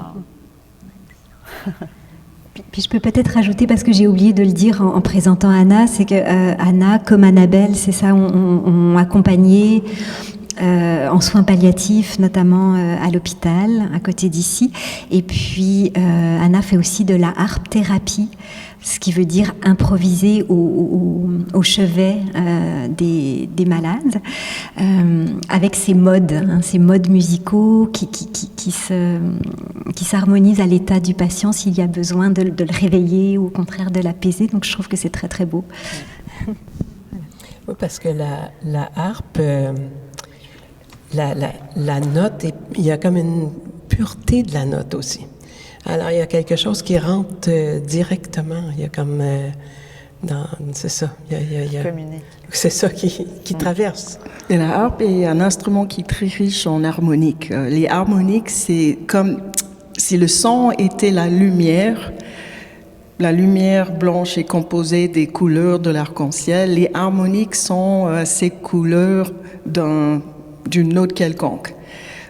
Puis je peux peut-être rajouter, parce que j'ai oublié de le dire en présentant Anna, c'est que Anna, comme Annabelle, c'est ça, ont accompagné en soins palliatifs, notamment à l'hôpital, à côté d'ici. Et puis Anna fait aussi de la harpe thérapie, ce qui veut dire improviser au chevet des malades, avec ces modes musicaux qui s'harmonisent à l'état du patient s'il y a besoin de le réveiller ou au contraire de l'apaiser. Donc je trouve que c'est très très beau. Oui, parce que la harpe, la note, il y a comme une pureté de la note aussi. Alors, il y a quelque chose qui rentre directement. Il y a comme... c'est ça. Communique. C'est ça qui traverse. Et la harpe est un instrument qui est très riche en harmoniques. Les harmoniques, c'est comme si le son était la lumière. La lumière blanche est composée des couleurs de l'arc-en-ciel. Les harmoniques sont ces couleurs d'une note quelconque.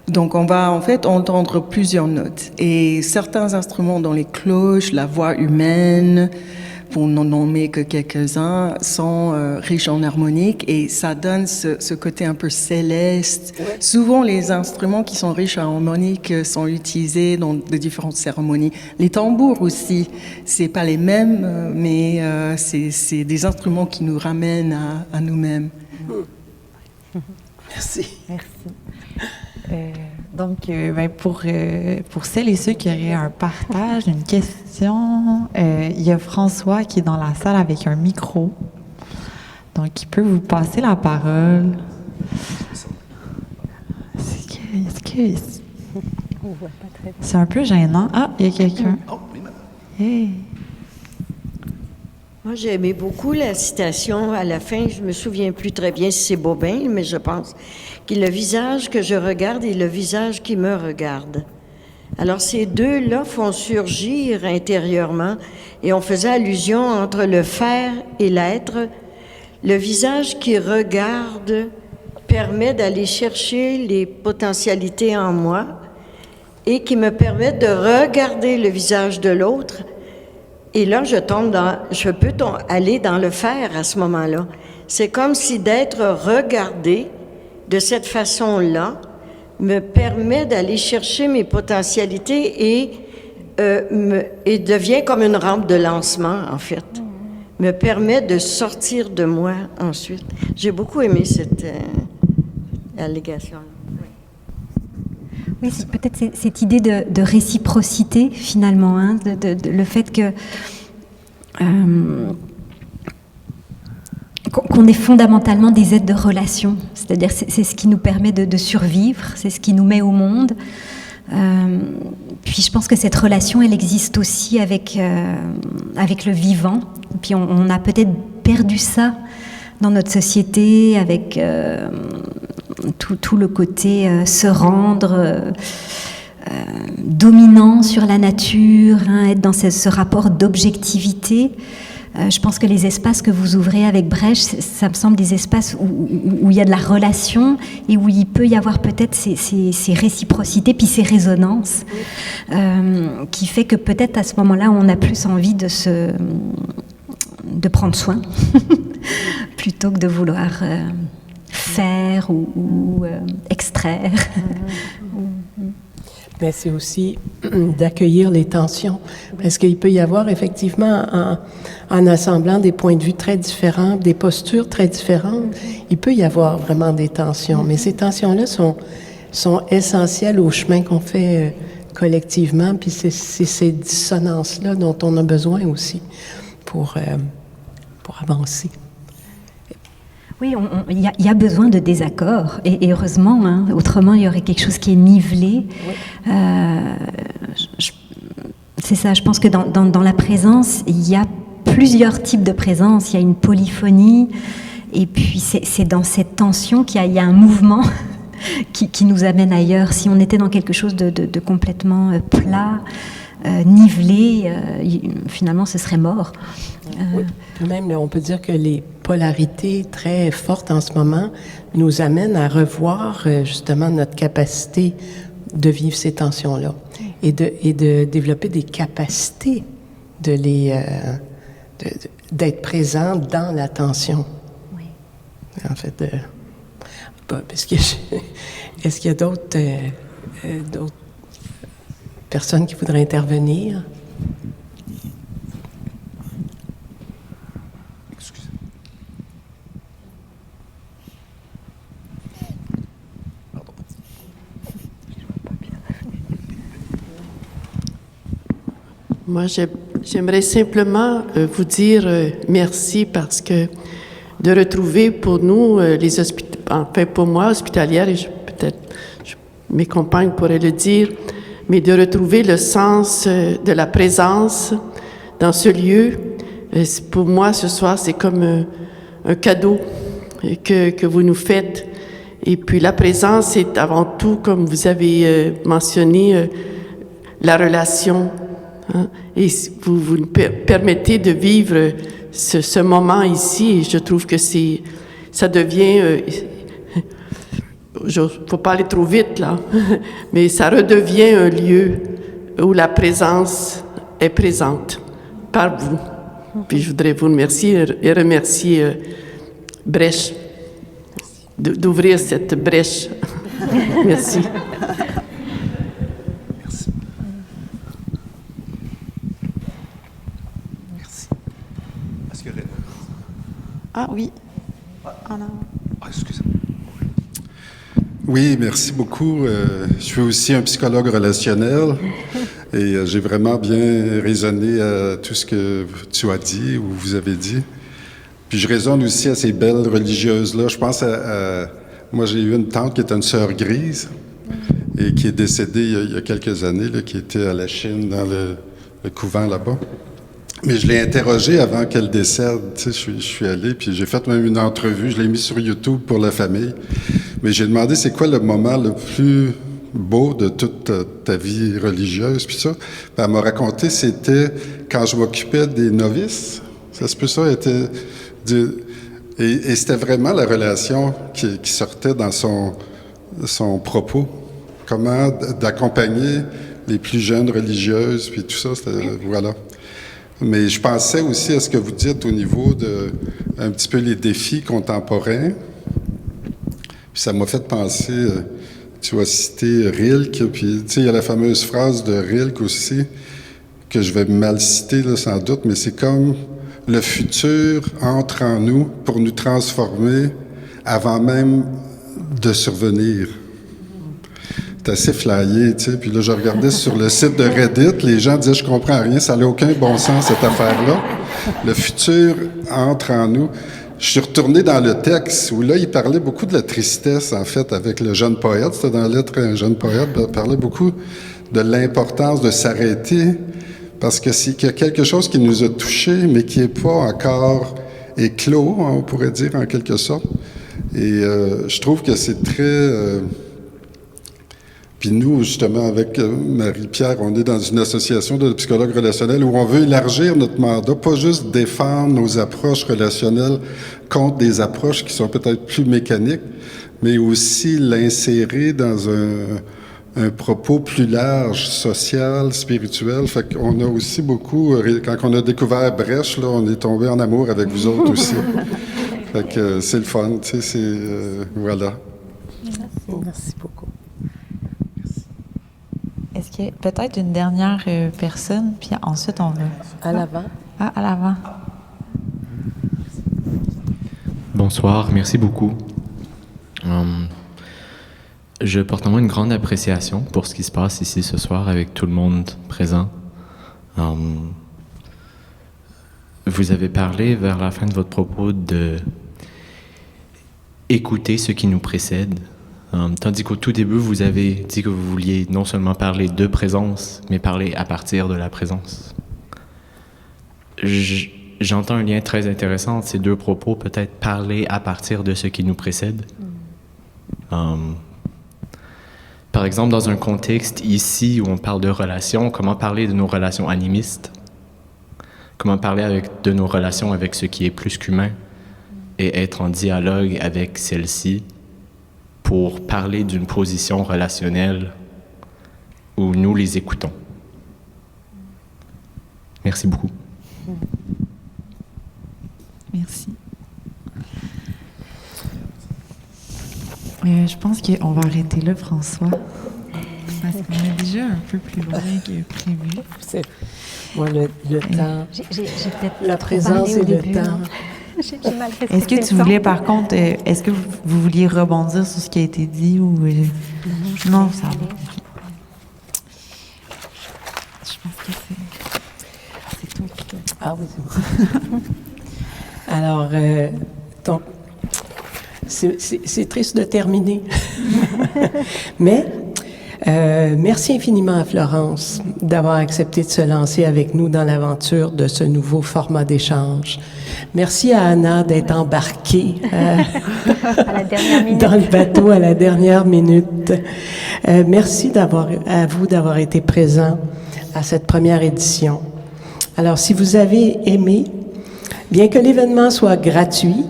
Donc, on va en fait entendre plusieurs notes. Et certains instruments, dont les cloches, la voix humaine, pour n'en nommer que quelques-uns, sont riches en harmoniques et ça donne ce côté un peu céleste. Ouais. Souvent, les instruments qui sont riches en harmoniques sont utilisés dans de différentes cérémonies. Les tambours aussi, c'est pas les mêmes, mais c'est des instruments qui nous ramènent à nous-mêmes. Merci. Merci. Donc, pour celles et ceux qui auraient un partage, une question, il y a François qui est dans la salle avec un micro. Donc, il peut vous passer la parole. C'est un peu gênant. Ah, il y a quelqu'un. Hey. Moi, j'ai aimé beaucoup la citation à la fin. Je me souviens plus très bien si c'est Bobin, mais je pense que le visage que je regarde est le visage qui me regarde. Alors, ces deux-là font surgir intérieurement, et on faisait allusion entre le faire et l'être. Le visage qui regarde permet d'aller chercher les potentialités en moi et qui me permet de regarder le visage de l'autre. Et là, je peux aller dans le faire à ce moment-là. C'est comme si d'être regardé de cette façon-là me permet d'aller chercher mes potentialités et devient comme une rampe de lancement, en fait. Me permet de sortir de moi ensuite. J'ai beaucoup aimé cette allégation-là. Oui, c'est peut-être cette idée de réciprocité, finalement, hein, le fait que qu'on est fondamentalement des êtres de relation. C'est-à-dire c'est ce qui nous permet de survivre, c'est ce qui nous met au monde. Puis je pense que cette relation, elle existe aussi avec le vivant. Puis on a peut-être perdu ça dans notre société, avec tout le côté se rendre dominant sur la nature, hein, être dans ce rapport d'objectivité. Je pense que les espaces que vous ouvrez avec Brèche, ça me semble des espaces où il y a de la relation et où il peut y avoir peut-être ces réciprocités, puis ces résonances, qui fait que peut-être à ce moment-là, on a plus envie de prendre soin, plutôt que de vouloir faire ou extraire. Mais c'est aussi d'accueillir les tensions, parce qu'il peut y avoir effectivement, en assemblant des points de vue très différents, des postures très différentes, il peut y avoir vraiment des tensions. Mais ces tensions-là sont essentielles au chemin qu'on fait collectivement, puis c'est ces dissonances-là dont on a besoin aussi pour avancer. Oui, il y a besoin de désaccords, et heureusement, hein, autrement il y aurait quelque chose qui est nivelé. Oui. C'est ça, je pense que dans la présence, il y a plusieurs types de présence. Il y a une polyphonie, et puis c'est dans cette tension qu'il y a un mouvement qui nous amène ailleurs. Si on était dans quelque chose de complètement plat, nivelé, finalement ce serait mort. Oui. Même, on peut dire que les polarités très fortes en ce moment nous amènent à revoir justement notre capacité de vivre ces tensions-là et de développer des capacités d'être présent dans la tension. Oui. En fait, est-ce qu'il y a d'autres personnes qui voudraient intervenir? Moi, j'aimerais simplement vous dire merci parce que de retrouver pour nous, enfin pour moi, hospitalière, et peut-être mes compagnes pourraient le dire, mais de retrouver le sens de la présence dans ce lieu, pour moi, ce soir, c'est comme un cadeau que vous nous faites. Et puis la présence, c'est avant tout, comme vous avez mentionné, la relation. Hein? Et vous nous permettez de vivre ce moment ici, et je trouve que ça devient, faut pas aller trop vite là, mais ça redevient un lieu où la présence est présente par vous. Puis je voudrais vous remercier et remercier Brèche d'ouvrir cette brèche. Merci. Ah oui. Excusez-moi. Oui, merci beaucoup. Je suis aussi un psychologue relationnel et j'ai vraiment bien raisonné à tout ce que tu as dit ou vous avez dit. Puis je raisonne aussi à ces belles religieuses-là. Je pense moi, j'ai eu une tante qui était une sœur grise et qui est décédée il y a quelques années, là, qui était à la Chine, dans le couvent là-bas. Mais je l'ai interrogée avant qu'elle décède. Tu sais, je suis allé, puis j'ai fait même une entrevue. Je l'ai mis sur YouTube pour la famille. Mais j'ai demandé c'est quoi le moment le plus beau de toute ta vie religieuse, puis ça. Puis elle m'a raconté, c'était quand je m'occupais des novices. Ça se peut ça, et c'était vraiment la relation qui sortait dans son propos. Comment d'accompagner les plus jeunes religieuses, puis tout ça, voilà. Mais je pensais aussi à ce que vous dites au niveau de un petit peu les défis contemporains. Puis ça m'a fait penser, tu as cité Rilke, puis tu sais, il y a la fameuse phrase de Rilke aussi, que je vais mal citer là, sans doute, mais c'est comme le futur entre en nous pour nous transformer avant même de survenir. C'est assez flyé, tu sais. Puis là, je regardais sur le site de Reddit, les gens disaient « Je comprends rien, ça n'a aucun bon sens, cette affaire-là. » Le futur entre en nous. Je suis retourné dans le texte où là, il parlait beaucoup de la tristesse, en fait, avec le jeune poète. C'était dans la lettre un jeune poète. Il parlait beaucoup de l'importance de s'arrêter parce que c'est qu'il y a quelque chose qui nous a touchés, mais qui n'est pas encore éclos, on pourrait dire, en quelque sorte. Et je trouve que c'est très... Puis nous, justement, avec Marie-Pierre, on est dans une association de psychologues relationnels où on veut élargir notre mandat, pas juste défendre nos approches relationnelles contre des approches qui sont peut-être plus mécaniques, mais aussi l'insérer dans un propos plus large, social, spirituel. Fait qu'on a aussi beaucoup, quand on a découvert Brèche, là, on est tombé en amour avec vous autres aussi. Fait que c'est le fun, tu sais, voilà. Merci beaucoup. Est-ce qu'il y a peut-être une dernière personne, puis ensuite on va... À l'avant. Ah, à l'avant. Bonsoir, merci beaucoup. Je porte en moi une grande appréciation pour ce qui se passe ici ce soir avec tout le monde présent. Vous avez parlé vers la fin de votre propos de écouter ce qui nous précède. Tandis qu'au tout début, vous avez dit que vous vouliez non seulement parler de présence, mais parler à partir de la présence. J'entends un lien très intéressant entre ces deux propos, peut-être parler à partir de ce qui nous précède. Par exemple, dans un contexte ici où on parle de relations, comment parler de nos relations animistes? Comment parler de nos relations avec ce qui est plus qu'humain et être en dialogue avec celle-ci pour parler d'une position relationnelle où nous les écoutons. Merci beaucoup. Merci. Je pense qu'on va arrêter là, François, parce qu'on est déjà un peu plus loin que prévu. Moi, le temps, J'ai peut-être la trop présence parlé au et le début, temps. hein. J'ai mal respecté Est-ce que tu le temps. voulais, par contre, est-ce que vous vouliez rebondir sur ce qui a été dit ou... Non, ça va. Je pense que c'est toi qui... Ah oui, c'est bon. Alors, donc, c'est triste de terminer. Mais merci infiniment à Florence d'avoir accepté de se lancer avec nous dans l'aventure de ce nouveau format d'échange. Merci à Anna d'être embarquée À la dernière minute. dans le bateau à la dernière minute. Merci à vous d'avoir été présents à cette première édition. Alors, si vous avez aimé, bien que l'événement soit gratuit,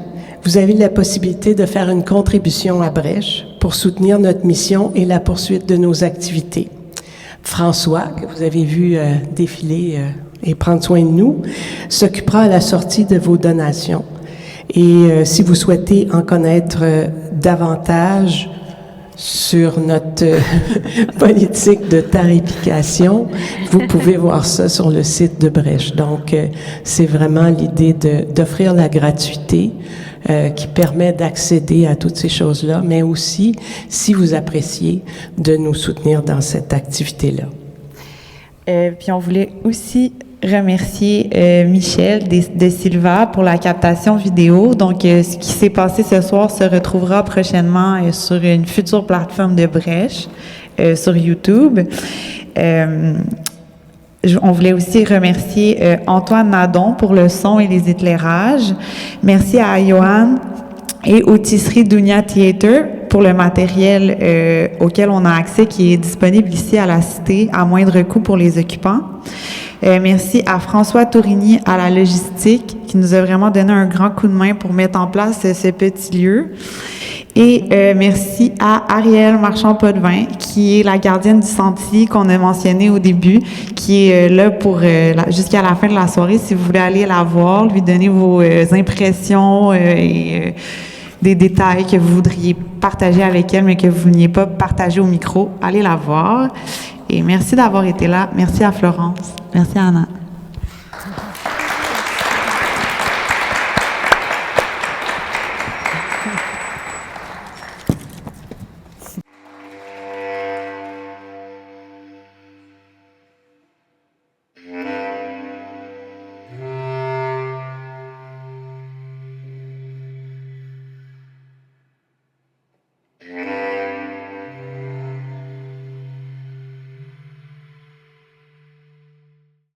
vous avez la possibilité de faire une contribution à Brèche pour soutenir notre mission et la poursuite de nos activités. François, que vous avez vu défiler et prendre soin de nous, s'occupera à la sortie de vos donations. Et si vous souhaitez en connaître davantage sur notre politique de tarification, vous pouvez voir ça sur le site de Brèche. Donc, c'est vraiment l'idée d'offrir la gratuité qui permet d'accéder à toutes ces choses-là, mais aussi, si vous appréciez, de nous soutenir dans cette activité-là. Puis on voulait aussi remercier Michel de Silva pour la captation vidéo. Donc, ce qui s'est passé ce soir se retrouvera prochainement sur une future plateforme de Brèche, sur YouTube. On voulait aussi remercier Antoine Nadon pour le son et les éclairages. Merci à Johan et aux Tisseries Dunia Theater pour le matériel auquel on a accès, qui est disponible ici à la Cité à moindre coût pour les occupants. Merci à François Tourigny à la logistique, qui nous a vraiment donné un grand coup de main pour mettre en place ce petit lieu. Et merci à Ariel Marchand-Potvin, qui est la gardienne du sentier qu'on a mentionné au début, qui est là pour jusqu'à la fin de la soirée. Si vous voulez aller la voir, lui donner vos impressions et des détails que vous voudriez partager avec elle, mais que vous ne vouliez pas partager au micro, allez la voir. Et merci d'avoir été là. Merci à Florence. Merci à Anna.